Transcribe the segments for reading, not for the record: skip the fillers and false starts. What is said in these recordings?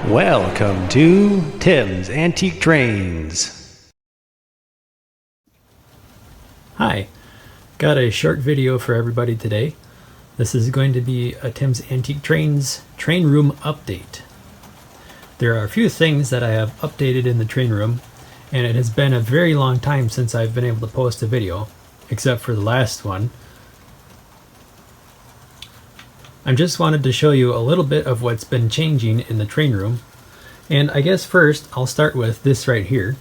Welcome to Tim's Antique Trains. Hi, got a short video for everybody today. This is going to be a Tim's Antique Trains train room update. There are a few things that I have updated in the train room, and it has been a very long time since I've been able to post a video, except for the last one. I just wanted to show you a little bit of what's been changing in the train room. And I guess first I'll start with this right here.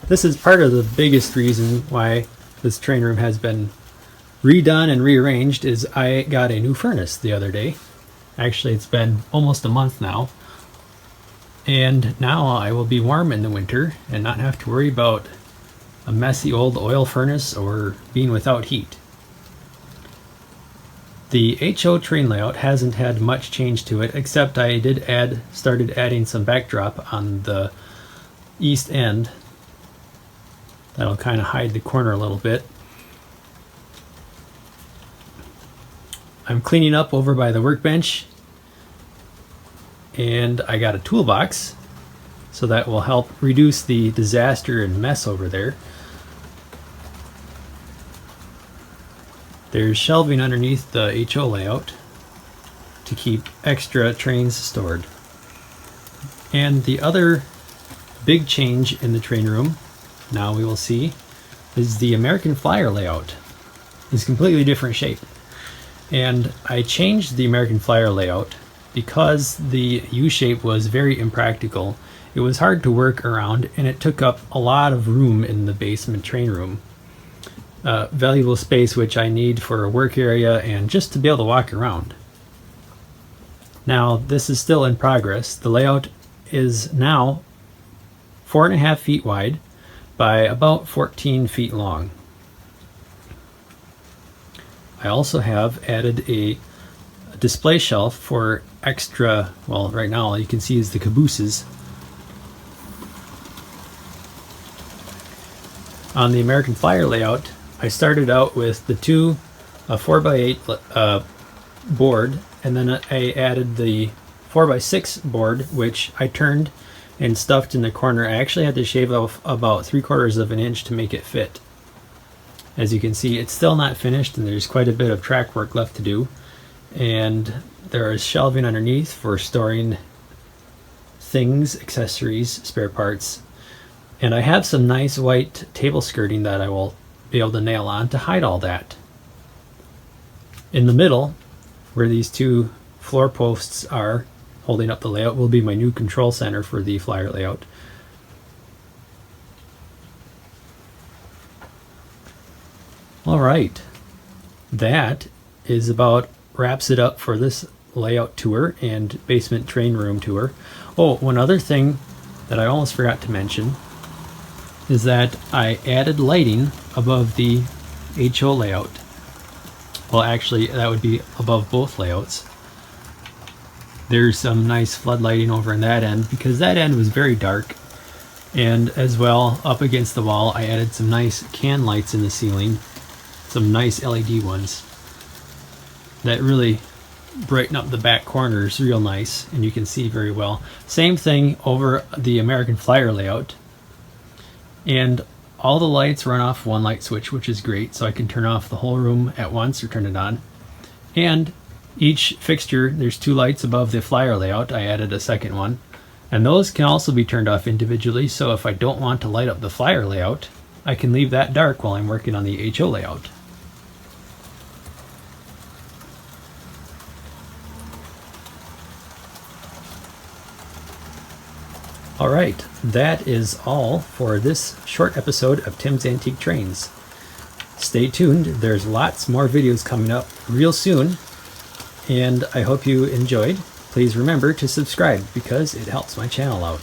This is part of the biggest reason why this train room has been redone and rearranged is I got a new furnace the other day. Actually, it's been almost a month now. And now I will be warm in the winter and not have to worry about a messy old oil furnace or being without heat. The HO train layout hasn't had much change to it, except I started adding some backdrop on the east end. That'll kind of hide the corner a little bit. I'm cleaning up over by the workbench, and I got a toolbox, so that will help reduce the disaster and mess over there. There's shelving underneath the HO layout to keep extra trains stored. And the other big change in the train room, now we will see, is the American Flyer layout. It's a completely different shape. And I changed the American Flyer layout because the U shape was very impractical. It was hard to work around, and it took up a lot of room in the basement train room. Valuable space which I need for a work area and just to be able to walk around. Now this is still in progress. The layout is now 4.5 feet wide by about 14 feet long. I also have added a display shelf for extra, well, right now all you can see is the cabooses. On the American Flyer layout, I started out with the two 4x8 board, and then I added the 4x6 board, which I turned and stuffed in the corner. I actually had to shave off about 3/4 of an inch to make it fit. As you can see, it's still not finished, and there's quite a bit of track work left to do. And there is shelving underneath for storing things, accessories, spare parts. And I have some nice white table skirting that I will be able to nail on to hide all that. In the middle, where these two floor posts are holding up the layout, will be my new control center for the Flyer layout. Alright, that is about wraps it up for this layout tour and basement train room tour. Oh, one other thing that I almost forgot to mention is that I added lighting above the HO layout. Well, actually, that would be above both layouts. There's some nice floodlighting over in that end because that end was very dark. And as well, up against the wall, I added some nice can lights in the ceiling, some nice LED ones that really brighten up the back corners real nice, and you can see very well. Same thing over the American Flyer layout. And all the lights run off one light switch, which is great, so I can turn off the whole room at once or turn it on. And each fixture, there's two lights above the Flyer layout. I added a second one, and those can also be turned off individually, so if I don't want to light up the Flyer layout, I can leave that dark while I'm working on the HO layout. Alright, that is all for this short episode of Tim's Antique Trains. Stay tuned, there's lots more videos coming up real soon, and I hope you enjoyed. Please remember to subscribe because it helps my channel out.